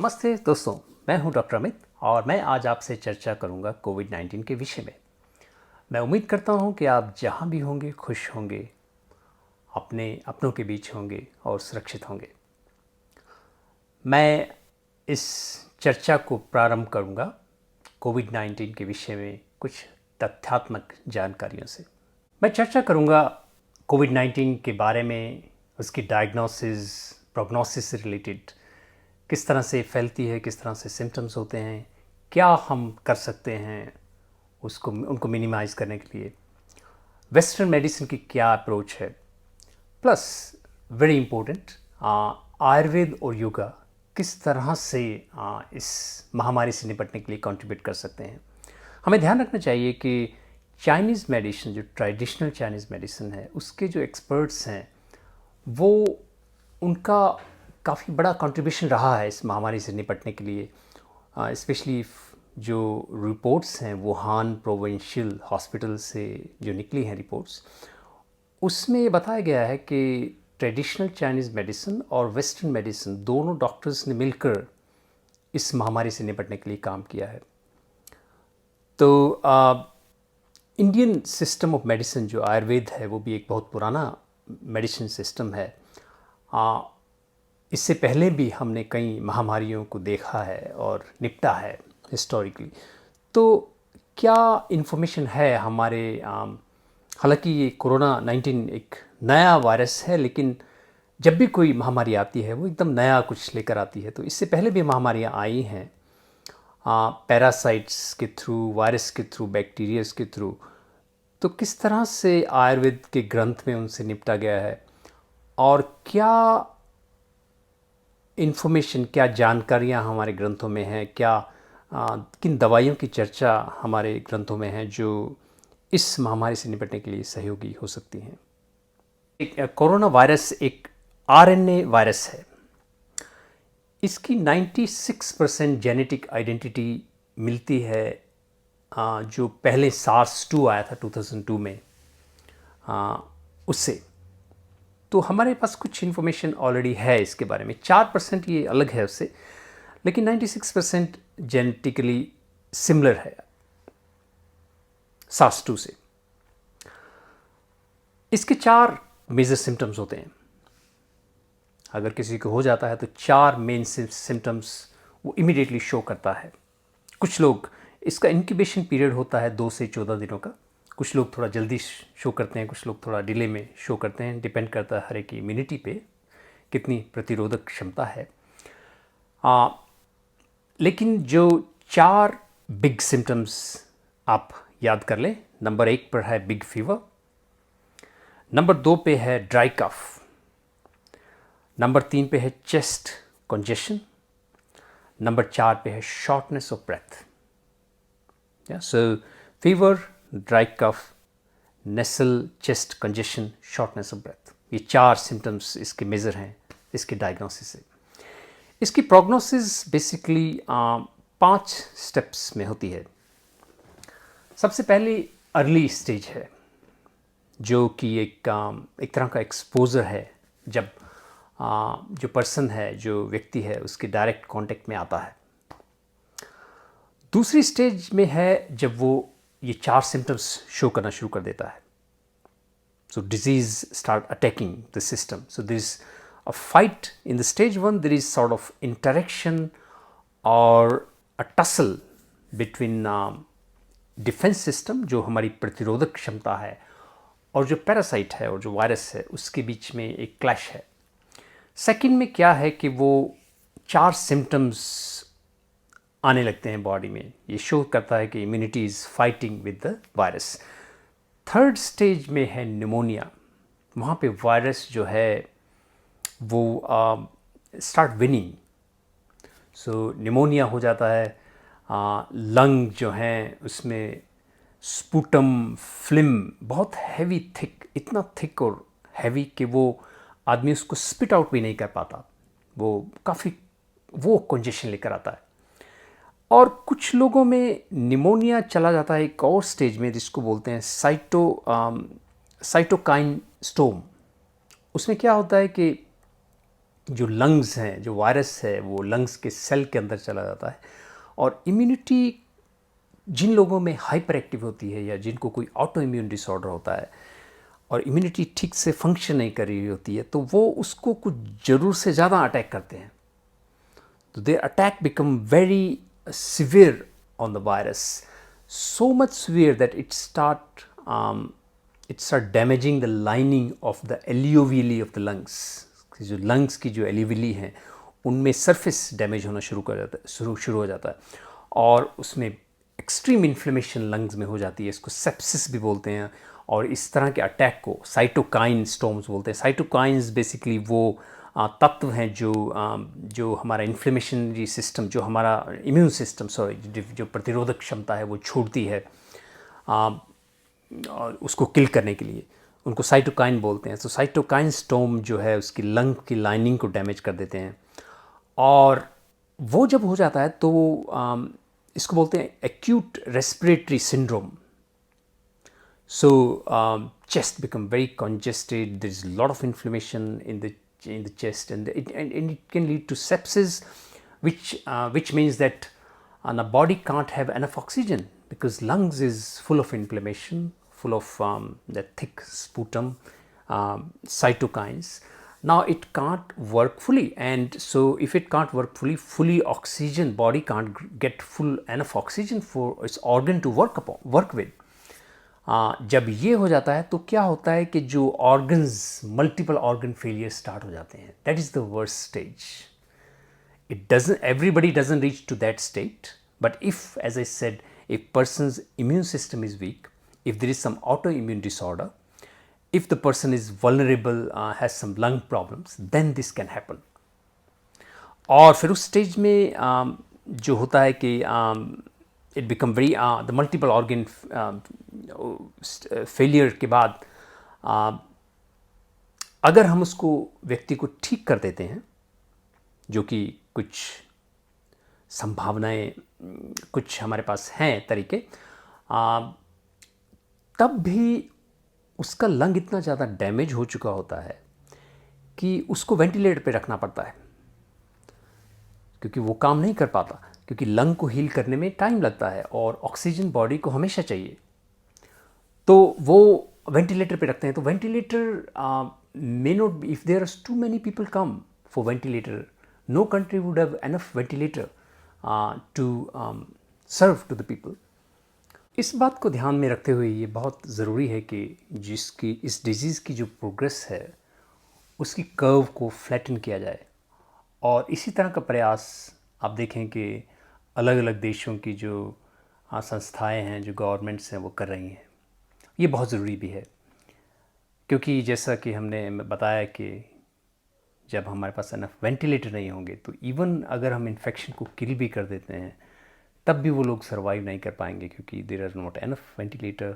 नमस्ते दोस्तों, मैं हूं डॉक्टर अमित और मैं आज आपसे चर्चा करूंगा कोविड-19 के विषय में। मैं उम्मीद करता हूं कि आप जहां भी होंगे खुश होंगे, अपने अपनों के बीच होंगे और सुरक्षित होंगे। मैं इस चर्चा को प्रारंभ करूंगा कोविड-19 के विषय में कुछ तथ्यात्मक जानकारियों से। मैं चर्चा करूंगा कोविड-19 के बारे में, उसकी डायग्नोसिस, प्रोग्नोसिस से रिलेटेड, किस तरह से फैलती है, किस तरह से सिम्टम्स होते हैं, क्या हम कर सकते हैं उनको मिनिमाइज़ करने के लिए, वेस्टर्न मेडिसिन की क्या अप्रोच है, प्लस वेरी इम्पोर्टेंट आयुर्वेद और योगा किस तरह से इस महामारी से निपटने के लिए कंट्रीब्यूट कर सकते हैं। हमें ध्यान रखना चाहिए कि चाइनीज़ मेडिसिन, जो ट्रेडिशनल चाइनीज़ मेडिसिन है, उसके जो एक्सपर्ट्स हैं वो उनका काफ़ी बड़ा कंट्रीब्यूशन रहा है इस महामारी से निपटने के लिए। स्पेशली जो रिपोर्ट्स हैं वुहान प्रोविंशियल हॉस्पिटल से जो निकली हैं रिपोर्ट्स, उसमें ये बताया गया है कि ट्रेडिशनल चाइनीज़ मेडिसिन और वेस्टर्न मेडिसिन दोनों डॉक्टर्स ने मिलकर इस महामारी से निपटने के लिए काम किया है। तो इंडियन सिस्टम ऑफ मेडिसिन जो आयुर्वेद है वो भी एक बहुत पुराना मेडिसिन सिस्टम है। इससे पहले भी हमने कई महामारियों को देखा है और निपटा है हिस्टोरिकली। तो क्या इन्फॉर्मेशन है हमारे हालांकि ये कोरोना 19 एक नया वायरस है, लेकिन जब भी कोई महामारी आती है वो एकदम नया कुछ लेकर आती है। तो इससे पहले भी महामारियाँ आई हैं पैरासाइट्स के थ्रू, वायरस के थ्रू, बैक्टीरियाज के थ्रू। तो किस तरह से आयुर्वेद के ग्रंथ में उनसे निपटा गया है और क्या इन्फॉर्मेशन, क्या जानकारियाँ हमारे ग्रंथों में हैं, क्या किन दवाइयों की चर्चा हमारे ग्रंथों में है जो इस महामारी से निपटने के लिए सहयोगी हो सकती हैं। कोरोना वायरस एक आरएनए वायरस है। इसकी 96% जेनेटिक आइडेंटिटी मिलती है जो पहले सार्स-2 आया था 2002 में उससे। तो हमारे पास कुछ इन्फॉर्मेशन ऑलरेडी है इसके बारे में। 4% ये अलग है उससे, लेकिन 96% जेनेटिकली सिमिलर है सार्स-2 से। इसके 4 मेजर सिम्टम्स होते हैं। अगर किसी को हो जाता है तो 4 मेन सिम्टम्स वो इमीडिएटली शो करता है। कुछ लोग, इसका इंक्यूबेशन पीरियड होता है 2 से 14 दिनों का। कुछ लोग थोड़ा जल्दी शो करते हैं, कुछ लोग थोड़ा डिले में शो करते हैं। डिपेंड करता है हर एक की इम्यूनिटी पे, कितनी प्रतिरोधक क्षमता है। लेकिन जो 4 बिग सिम्टम्स आप याद कर लें। नंबर 1 पर है बिग फीवर, नंबर 2 पे है ड्राई कफ, नंबर 3 पे है चेस्ट कंजेशन, नंबर 4 पे है shortness of breath. So fever, dry cough, nasal, chest congestion, shortness of breath, ये 4 सिम्टम्स इसके मेजर हैं इसके डायग्नोसिस से। इसकी प्रोग्नोसिस बेसिकली 5 स्टेप्स में होती है। सबसे पहले अर्ली स्टेज है, जो कि एक तरह का एक्सपोजर है, जब जो पर्सन है, जो व्यक्ति है, उसके डायरेक्ट कांटेक्ट में आता है। दूसरी स्टेज में है जब वो ये 4 सिम्टम्स शो करना शुरू कर देता है। So disease start attacking the system. So there is a fight in the stage 1, there is sort of interaction और a tussle between defence system, जो हमारी प्रतिरोधक क्षमता है, और जो पैरासाइट है और जो वायरस है, उसके बीच में एक क्लैश है। सेकंड में क्या है कि वो 4 सिम्टम्स आने लगते हैं बॉडी में। ये शो करता है कि immunity is fighting with the virus. Third stage में है निमोनिया। वहाँ पे वायरस जो है वो स्टार्ट विनिंग। सो निमोनिया हो जाता है। लंग जो हैं उसमें स्पूटम, फिल्म बहुत हैवी, थिक, इतना थिक और हैवी कि वो आदमी उसको स्पिट आउट भी नहीं कर पाता। वो काफ़ी वो कंजेशन लेकर आता है। और कुछ लोगों में निमोनिया चला जाता है एक और स्टेज में, जिसको बोलते हैं साइटोकाइन स्टोम। उसमें क्या होता है कि जो लंग्स हैं, जो वायरस है वो लंग्स के सेल के अंदर चला जाता है और इम्यूनिटी जिन लोगों में हाइपर एक्टिव होती है या जिनको कोई ऑटो इम्यून डिसऑर्डर होता है और इम्यूनिटी ठीक से फंक्शन नहीं कर रही होती है, तो वो उसको कुछ ज़रूर से ज़्यादा अटैक करते हैं. तो their attack become very severe on the virus, so much severe that it start damaging the lining of the alveoli of the lungs. जो lungs की जो alveoli हैं उनमें सरफेस डैमेज होना शुरू हो जाता है और उसमें एक्सट्रीम इन्फ्लेमेशन लंग्स में हो जाती है. इसको सेप्सिस भी बोलते हैं. और इस तरह के अटैक को साइटोकाइन स्टॉर्म्स बोलते हैं. साइटोकाइंस बेसिकली वो तत्व हैं जो हमारा इन्फ्लेमेशनरी सिस्टम, जो हमारा इम्यून सिस्टम जो प्रतिरोधक क्षमता है वो छोड़ती है और उसको किल करने के लिए, उनको साइटोकाइन बोलते हैं. तो साइटोकाइन स्टॉर्म जो है उसकी लंग की लाइनिंग को डैमेज कर देते हैं और वो जब हो जाता है तो इसको बोलते हैं acute respiratory syndrome. So chest become very congested. There is a lot of inflammation in the chest, and it can lead to sepsis, which means that the body can't have enough oxygen because lungs is full of inflammation, full of that thick sputum, cytokines. Now it can't work fully, and so if it can't work fully oxygen, body can't get full enough oxygen for its organ to work with. जब ये हो जाता है तो क्या होता है कि जो organs, multiple organ failure start हो जाते हैं. That is the worst stage. Everybody doesn't reach to that state, but if, as I said, if person's immune system is weak, if there is some autoimmune disorder, if the person is vulnerable, has some lung problems, then this can happen. और फिर उस stage में जो होता है कि it become very the multiple organ failure के बाद अगर हम उसको व्यक्ति को ठीक कर देते हैं, जो कि कुछ संभावनाएं, कुछ हमारे पास हैं तरीके, तब भी उसका लंग इतना ज़्यादा डैमेज हो चुका होता है कि उसको वेंटिलेटर पे रखना पड़ता है क्योंकि वो काम नहीं कर पाता, क्योंकि लंग को हील करने में टाइम लगता है और ऑक्सीजन बॉडी को हमेशा चाहिए. तो वो वेंटिलेटर पे रखते हैं. तो ventilator may not be, if there are too many people come for ventilator, no country would have enough ventilator to serve to the people. इस बात को ध्यान में रखते हुए ये बहुत ज़रूरी है कि जिसकी इस डिजीज़ की जो प्रोग्रेस है उसकी कर्व को फ्लैटन किया जाए. और इसी तरह का प्रयास आप देखें कि अलग अलग देशों की जो संस्थाएं हैं, जो गवर्नमेंट्स हैं, वो कर रही हैं. ये बहुत ज़रूरी भी है क्योंकि जैसा कि हमने बताया कि जब हमारे पास इनफ वेंटिलेटर नहीं होंगे तो इवन अगर हम इन्फेक्शन को किल भी कर देते हैं तब भी वो लोग सर्वाइव नहीं कर पाएंगे क्योंकि there are not enough ventilator.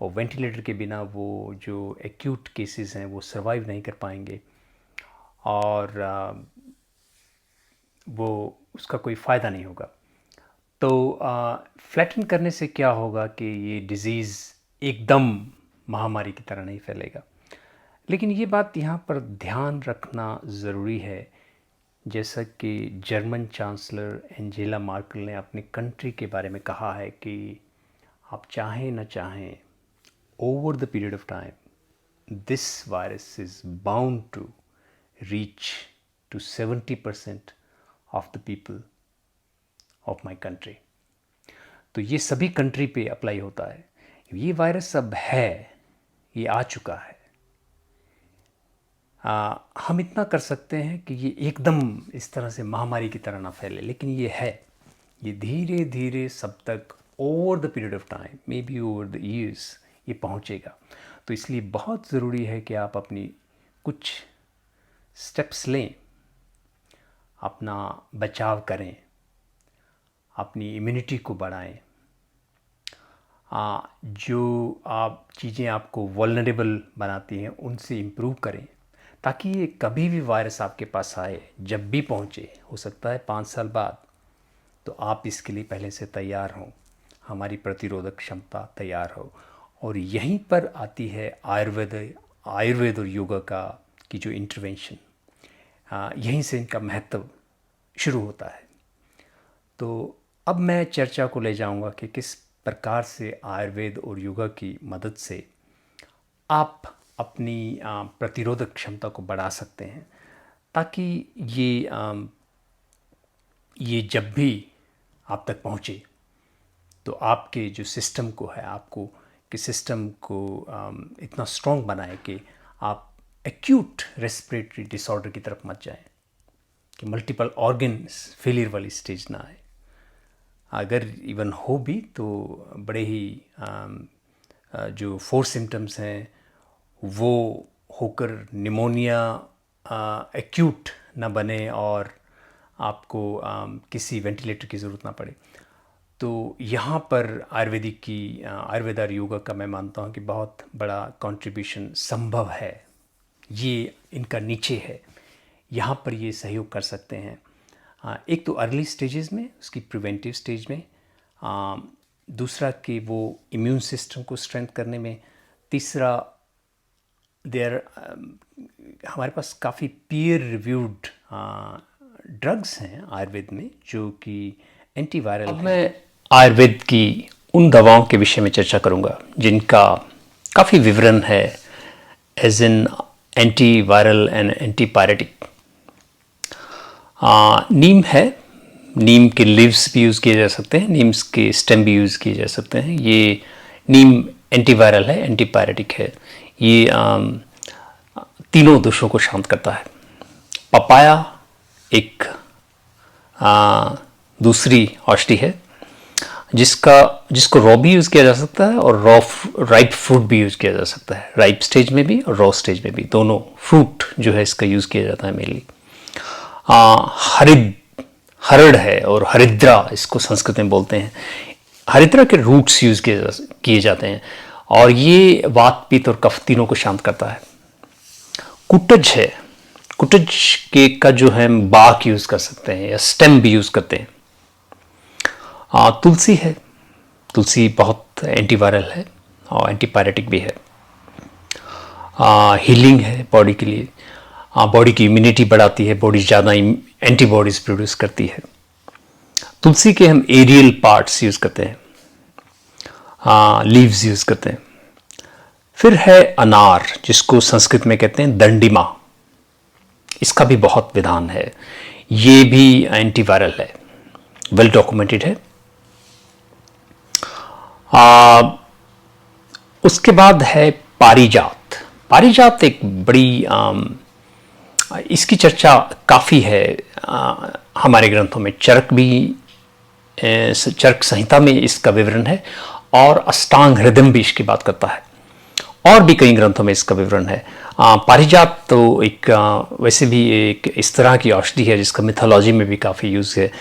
और वेंटिलेटर के बिना वो जो एक्यूट केसेस हैं वो सर्वाइव नहीं कर पाएंगे और वो उसका कोई फ़ायदा नहीं होगा. तो फ्लैटन करने से क्या होगा कि ये डिज़ीज़ एकदम महामारी की तरह नहीं फैलेगा. लेकिन ये बात यहाँ पर ध्यान रखना ज़रूरी है, जैसा कि जर्मन चांसलर एंजेला मार्केल ने अपने कंट्री के बारे में कहा है कि आप चाहें न चाहें, over the period of time this virus is bound to reach to 70% of the people of my country. तो ये सभी कंट्री पे अप्लाई होता है. ये वायरस अब है, ये आ चुका है. हम इतना कर सकते हैं कि ये एकदम इस तरह से महामारी की तरह ना फैले, लेकिन ये है. ये धीरे धीरे सब तक over the period of time, may be over the years, ये पहुँचेगा. तो इसलिए बहुत ज़रूरी है कि आप अपनी कुछ स्टेप्स लें, अपना बचाव करें, अपनी इम्यूनिटी को बढ़ाएं. जो आप चीज़ें आपको वल्नरेबल बनाती हैं उनसे इम्प्रूव करें ताकि ये कभी भी वायरस आपके पास आए, जब भी पहुँचे, हो सकता है 5 साल बाद, तो आप इसके लिए पहले से तैयार हों, हमारी प्रतिरोधक क्षमता तैयार हो. और यहीं पर आती है आयुर्वेद और योगा की जो इंटरवेंशन. यहीं से इनका महत्व शुरू होता है। तो अब मैं चर्चा को ले जाऊंगा कि किस प्रकार से आयुर्वेद और योगा की मदद से आप अपनी प्रतिरोधक क्षमता को बढ़ा सकते हैं, ताकि ये जब भी आप तक पहुँचे तो आपके जो सिस्टम को है, आपको कि सिस्टम को इतना स्ट्रॉन्ग बनाए कि आप एक्यूट रेस्पिरेटरी डिसऑर्डर की तरफ मत जाएं, कि मल्टीपल ऑर्गन्स फेलियर वाली स्टेज ना आए। अगर इवन हो भी तो बड़े ही जो 4 सिम्टम्स हैं वो होकर निमोनिया एक्यूट ना बने और आपको किसी वेंटिलेटर की ज़रूरत ना पड़े। तो यहाँ पर आयुर्वेद और योगा का मैं मानता हूँ कि बहुत बड़ा कंट्रीब्यूशन संभव है। ये इनका नीचे है, यहाँ पर ये सहयोग कर सकते हैं। एक तो अर्ली स्टेजेस में, उसकी प्रिवेंटिव स्टेज में, दूसरा कि वो इम्यून सिस्टम को स्ट्रेंथ करने में, तीसरा हमारे पास काफ़ी पीयर रिव्यूड ड्रग्स हैं आयुर्वेद में जो कि एंटीवायरल। अब मैं आयुर्वेद की उन दवाओं के विषय में चर्चा करूंगा जिनका काफ़ी विवरण है, as in antiviral and antipyretic. नीम है, नीम के लीव्स भी यूज़ किए जा सकते हैं, नीम के स्टेम भी यूज़ किए जा सकते हैं। ये नीम एंटीवायरल है, एंटीपायरेटिक है, ये तीनों दोषों को शांत करता है। पपाया एक दूसरी औषधि है जिसको रॉ भी यूज़ किया जा सकता है और राइप फ्रूट भी यूज़ किया जा सकता है, राइप स्टेज में भी और रॉ स्टेज में भी, दोनों फ्रूट जो है इसका यूज़ किया जाता है मेनली। हरड़ है और हरिद्रा इसको संस्कृत में बोलते हैं। हरिद्रा के रूट्स यूज़ किए जाते हैं और ये वात पित्त और कफ तीनों को शांत करता है। कुटज है, कुटज के का जो है बाक यूज़ कर सकते हैं या स्टेम भी यूज़ करते हैं। तुलसी है, तुलसी बहुत एंटीवायरल है और एंटीपायरेटिक भी है। हीलिंग है बॉडी के लिए, बॉडी की इम्यूनिटी बढ़ाती है, बॉडी ज़्यादा एंटीबॉडीज प्रोड्यूस करती है। तुलसी के हम एरियल पार्ट्स यूज़ करते हैं, लीव्स यूज़ करते हैं। फिर है अनार, जिसको संस्कृत में कहते हैं दंडिमा, इसका भी बहुत विधान है, ये भी एंटीवायरल है, वेल डॉक्यूमेंटेड है। उसके बाद है पारिजात। पारिजात एक बड़ी इसकी चर्चा काफ़ी है हमारे ग्रंथों में, चरक संहिता में इसका विवरण है और अष्टांग हृदय भी इसकी बात करता है, और भी कई ग्रंथों में इसका विवरण है। पारिजात तो एक वैसे भी एक इस तरह की औषधि है जिसका मिथोलॉजी में भी काफ़ी यूज़ है।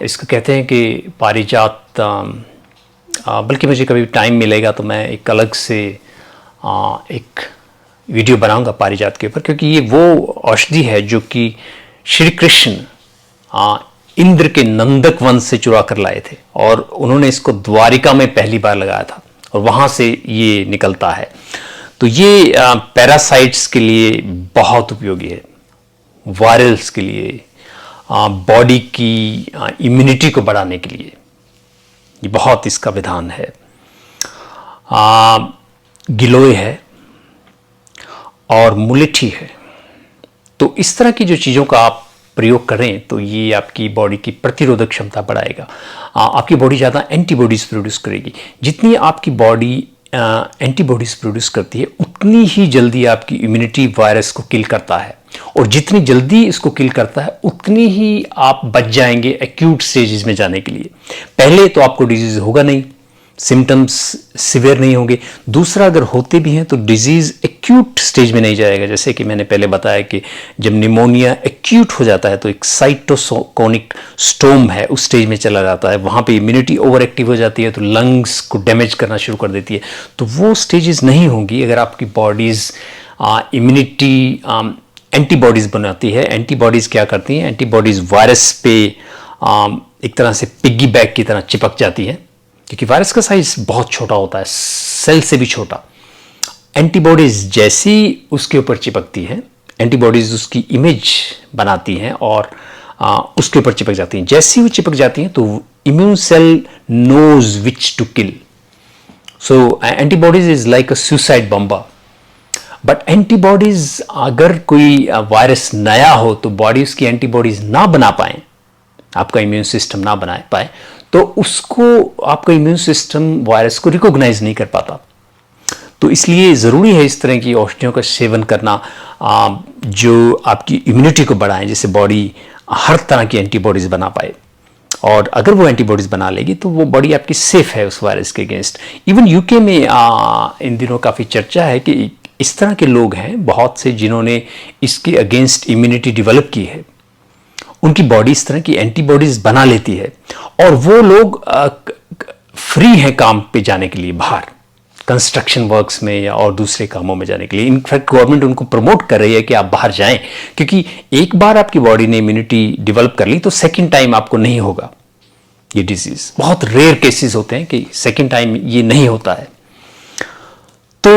इसको कहते हैं कि पारिजात, बल्कि मुझे कभी टाइम मिलेगा तो मैं एक अलग से एक वीडियो बनाऊंगा पारिजात के ऊपर, क्योंकि ये वो औषधि है जो कि श्री कृष्ण इंद्र के नंदक वन से चुरा कर लाए थे और उन्होंने इसको द्वारिका में पहली बार लगाया था और वहाँ से ये निकलता है। तो ये पैरासाइट्स के लिए बहुत उपयोगी है, वायरल्स के लिए, बॉडी की इम्यूनिटी को बढ़ाने के लिए ये बहुत इसका विधान है। गिलोय है और मुलेठी है। तो इस तरह की जो चीज़ों का आप प्रयोग करें तो ये आपकी बॉडी की प्रतिरोधक क्षमता बढ़ाएगा, आपकी बॉडी ज़्यादा एंटीबॉडीज़ प्रोड्यूस करेगी। जितनी आपकी बॉडी एंटीबॉडीज़ प्रोड्यूस करती है उतनी ही जल्दी आपकी इम्यूनिटी वायरस को किल करता है, और जितनी जल्दी इसको किल करता है उतनी ही आप बच जाएंगे एक्यूट स्टेजेस में जाने के लिए। पहले तो आपको डिजीज़ होगा नहीं, सिम्टम्स सिवियर नहीं होंगे। दूसरा, अगर होते भी हैं तो डिजीज़ एक्यूट स्टेज में नहीं जाएगा। जैसे कि मैंने पहले बताया कि जब निमोनिया एक्यूट हो जाता है तो एक साइटोसोनिक स्टोम है उस स्टेज में चला जाता है, वहाँ पे इम्यूनिटी ओवर एक्टिव हो जाती है तो लंग्स को डैमेज करना शुरू कर देती है। तो वो स्टेजेस नहीं होंगी अगर आपकी बॉडीज़ इम्यूनिटी एंटीबॉडीज़ बनाती है। एंटीबॉडीज़ क्या करती हैं, एंटीबॉडीज़ वायरस पे एक तरह से पिग्गी बैग की तरह चिपक जाती हैं, क्योंकि वायरस का साइज बहुत छोटा होता है, सेल से भी छोटा। एंटीबॉडीज जैसी उसके ऊपर चिपकती है, एंटीबॉडीज़ उसकी इमेज बनाती हैं और उसके ऊपर चिपक जाती हैं। जैसे ही वो चिपक जाती हैं तो immune cell knows which to kill. So antibodies is like a suicide bomber. But antibodies, अगर कोई वायरस नया हो तो बॉडी उसकी एंटीबॉडीज ना बना पाए, आपका इम्यून सिस्टम ना बना पाए, तो उसको आपका इम्यून सिस्टम वायरस को रिकॉग्नाइज नहीं कर पाता। तो इसलिए ज़रूरी है इस तरह की औषधियों का सेवन करना जो आपकी इम्यूनिटी को बढ़ाएं, जिससे बॉडी हर तरह की एंटीबॉडीज़ बना पाए। और अगर वो एंटीबॉडीज़ बना लेगी तो वो बॉडी आपकी सेफ है उस वायरस के अगेंस्ट। इवन यूके में इन दिनों काफ़ी चर्चा है कि इस तरह के लोग हैं बहुत से जिन्होंने इसके अगेंस्ट इम्यूनिटी डेवलप की है, उनकी बॉडी इस तरह की एंटीबॉडीज़ बना लेती है और वो लोग फ्री हैं काम पे जाने के लिए, बाहर कंस्ट्रक्शन वर्क्स में या और दूसरे कामों में जाने के लिए। इनफैक्ट गवर्नमेंट उनको प्रमोट कर रही है कि आप बाहर जाएं, क्योंकि एक बार आपकी बॉडी ने इम्यूनिटी डेवलप कर ली तो सेकंड टाइम आपको नहीं होगा ये डिजीज। बहुत रेयर केसेस होते हैं कि सेकंड टाइम ये नहीं होता है। तो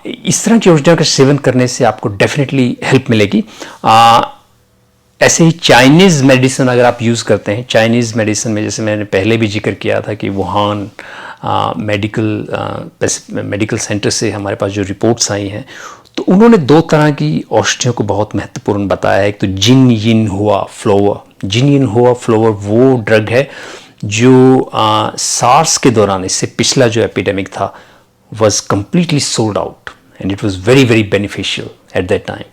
इस तरह की औषधियों का सेवन करने से आपको डेफिनेटली हेल्प मिलेगी। ऐसे ही चाइनीज़ मेडिसिन अगर आप यूज़ करते हैं, चाइनीज़ मेडिसिन में जैसे मैंने पहले भी जिक्र किया था कि वुहान मेडिकल सेंटर से हमारे पास जो रिपोर्ट्स आई हैं, तो उन्होंने दो तरह की औषधियों को बहुत महत्वपूर्ण बताया है। एक तो जिन यिन हुआ फ्लोवर। जिन यिन हुआ फ्लोवर वो ड्रग है जो सार्स के दौरान, इससे पिछला जो एपिडेमिक था, was completely sold out and it was very very beneficial at that time.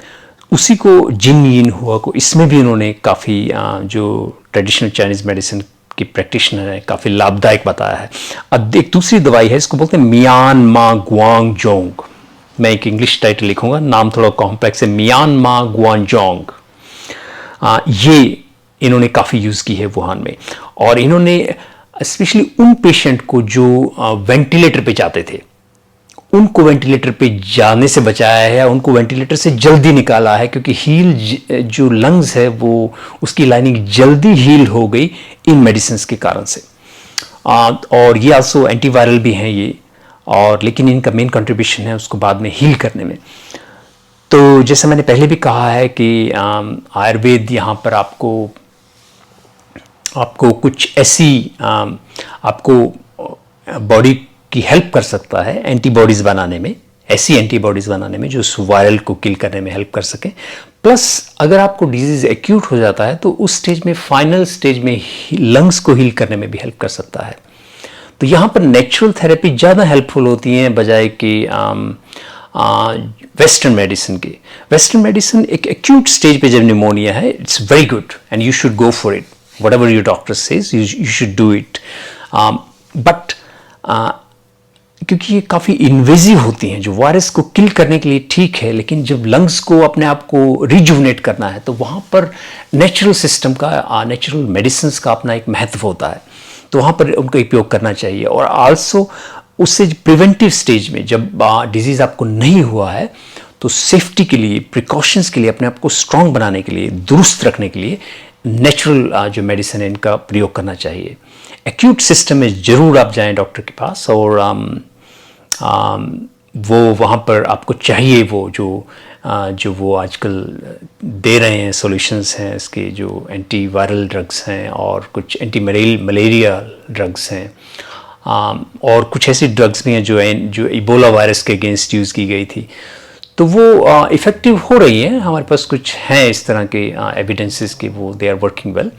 उसी को जिन यिन हुआ को इसमें भी उन्होंने काफ़ी जो ट्रेडिशनल चाइनीज़ मेडिसिन की प्रैक्टिशनर है काफ़ी लाभदायक बताया है। अब एक दूसरी दवाई है, इसको बोलते हैं मियानमा गुआंगजोंग। मैं एक इंग्लिश टाइटल लिखूंगा, नाम थोड़ा कॉम्प्लेक्स है, मियानमा गुआंगजोंग। ये इन्होंने काफ़ी यूज़ की है वुहान में, और इन्होंने स्पेशली उन पेशेंट को जो वेंटिलेटर पे जाते थे, उनको वेंटिलेटर पे जाने से बचाया है या उनको वेंटिलेटर से जल्दी निकाला है, क्योंकि हील जो लंग्स है वो उसकी लाइनिंग जल्दी हील हो गई इन मेडिसिन के कारण से। और ये आल्सो एंटीवायरल भी हैं ये, और लेकिन इनका मेन कंट्रीब्यूशन है उसको बाद में हील करने में। तो जैसे मैंने पहले भी कहा है कि आयुर्वेद यहाँ पर आपको कुछ ऐसी आपको बॉडी की हेल्प कर सकता है एंटीबॉडीज़ बनाने में, ऐसी एंटीबॉडीज़ बनाने में जो उस वायरल को किल करने में हेल्प कर सके। प्लस अगर आपको डिजीज़ एक्यूट हो जाता है तो उस स्टेज में, फाइनल स्टेज में लंग्स को हील करने में भी हेल्प कर सकता है। तो यहाँ पर नेचुरल थेरेपी ज़्यादा हेल्पफुल होती हैं बजाय कि वेस्टर्न मेडिसिन की। वेस्टर्न मेडिसिन एक एक्यूट स्टेज पे जब निमोनिया है, it's very good and you should go for it, whatever your doctor says you should do it, but क्योंकि ये काफ़ी इन्वेजिव होती हैं, जो वायरस को किल करने के लिए ठीक है, लेकिन जब लंग्स को अपने आप को रिजुवनेट करना है तो वहाँ पर नेचुरल सिस्टम का, नेचुरल मेडिसिन का अपना एक महत्व होता है, तो वहाँ पर उनका उपयोग करना चाहिए। और आल्सो उससे प्रिवेंटिव स्टेज में जब डिजीज़ आपको नहीं हुआ है तो सेफ्टी के लिए, प्रिकॉशंस के लिए, अपने आप को स्ट्रॉन्ग बनाने के लिए, दुरुस्त रखने के लिए नेचुरल जो मेडिसिन है इनका प्रयोग करना चाहिए। एक्यूट सिस्टम में ज़रूर आप जाएं डॉक्टर के पास, और वो वहाँ पर आपको चाहिए वो जो वो आजकल दे रहे हैं सॉल्यूशंस हैं इसके, जो एंटी वायरल ड्रग्स हैं और कुछ एंटी मलेरिया ड्रग्स हैं, और कुछ ऐसी ड्रग्स भी हैं जो इबोला वायरस के अगेंस्ट यूज़ की गई थी, तो वो इफ़ेक्टिव हो रही हैं। हमारे पास कुछ हैं इस तरह के एविडेंसेस कि वो दे आर वर्किंग वेल।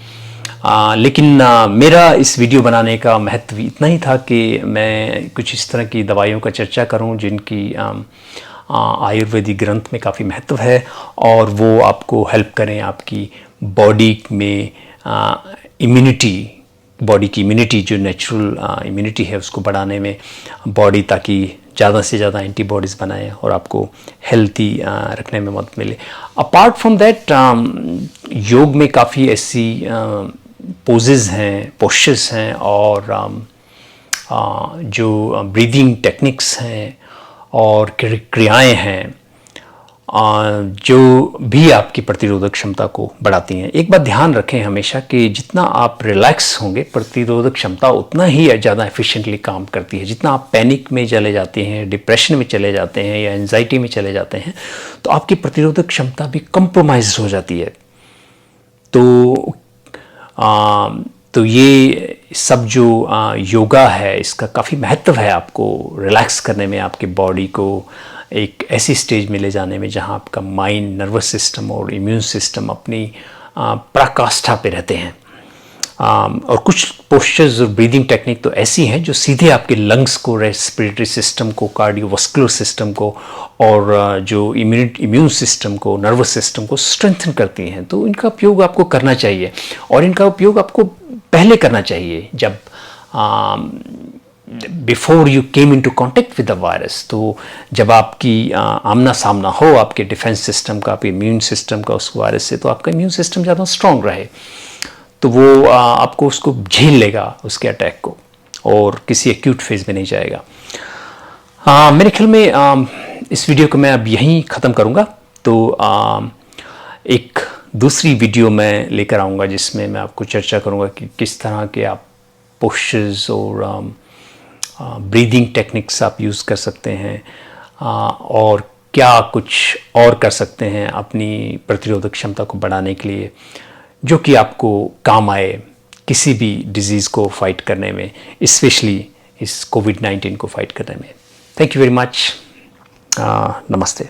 लेकिन मेरा इस वीडियो बनाने का महत्व इतना ही था कि मैं कुछ इस तरह की दवाइयों का चर्चा करूं जिनकी आयुर्वेदिक ग्रंथ में काफ़ी महत्व है, और वो आपको हेल्प करें आपकी बॉडी में इम्यूनिटी, बॉडी की इम्यूनिटी जो नेचुरल इम्यूनिटी है उसको बढ़ाने में, बॉडी ताकि ज़्यादा से ज़्यादा एंटीबॉडीज़ बनाए और आपको हेल्थी रखने में मदद मिले। अपार्ट फ्रॉम दैट योग में काफ़ी ऐसी पोजेज़ हैं, पोस्चर्स हैं, और जो ब्रीदिंग टेक्निक्स हैं और क्रियाएं हैं, जो भी आपकी प्रतिरोधक क्षमता को बढ़ाती हैं। एक बात ध्यान रखें हमेशा कि जितना आप रिलैक्स होंगे, प्रतिरोधक क्षमता उतना ही ज़्यादा एफिशिएंटली काम करती है। जितना आप पैनिक में चले जाते हैं, डिप्रेशन में चले जाते हैं या एंजाइटी में चले जाते हैं, तो आपकी प्रतिरोधक क्षमता भी कंप्रोमाइज हो जाती है। तो ये सब जो योगा है, इसका काफ़ी महत्व है आपको रिलैक्स करने में, आपके बॉडी को एक ऐसी स्टेज में ले जाने में जहां आपका माइंड, नर्वस सिस्टम और इम्यून सिस्टम अपनी पराकाष्ठा पे रहते हैं। और कुछ पोस्चर्स और ब्रीदिंग टेक्निक तो ऐसी हैं जो सीधे आपके लंग्स को, रेस्पिरेटरी सिस्टम को, कार्डियोवास्कुलर सिस्टम को और जो इम्यून सिस्टम को, नर्वस सिस्टम को स्ट्रेंथन करती हैं। तो इनका उपयोग आपको करना चाहिए और इनका उपयोग आपको पहले करना चाहिए, जब before you came into contact with the virus. तो जब आपकी आमना सामना हो आपके डिफेंस सिस्टम का, आपके इम्यून सिस्टम का उस वायरस से, तो आपका इम्यून सिस्टम ज़्यादा स्ट्रांग रहे, तो वो आपको उसको झेल लेगा, उसके अटैक को, और किसी एक्यूट फेज में नहीं जाएगा। मेरे ख्याल में इस वीडियो को मैं अब यहीं ख़त्म करूँगा। तो एक दूसरी वीडियो मैं लेकर आऊँगा जिसमें मैं आपको चर्चा करूँगा कि किस तरह के आप पोस्चर्स और ब्रीदिंग टेक्निक्स आप यूज़ कर सकते हैं और क्या कुछ और कर सकते हैं अपनी प्रतिरोधक क्षमता को बढ़ाने के लिए, जो कि आपको काम आए किसी भी डिजीज़ को फाइट करने में, स्पेशली इस कोविड-19 को फाइट करने में। Thank you very much. नमस्ते।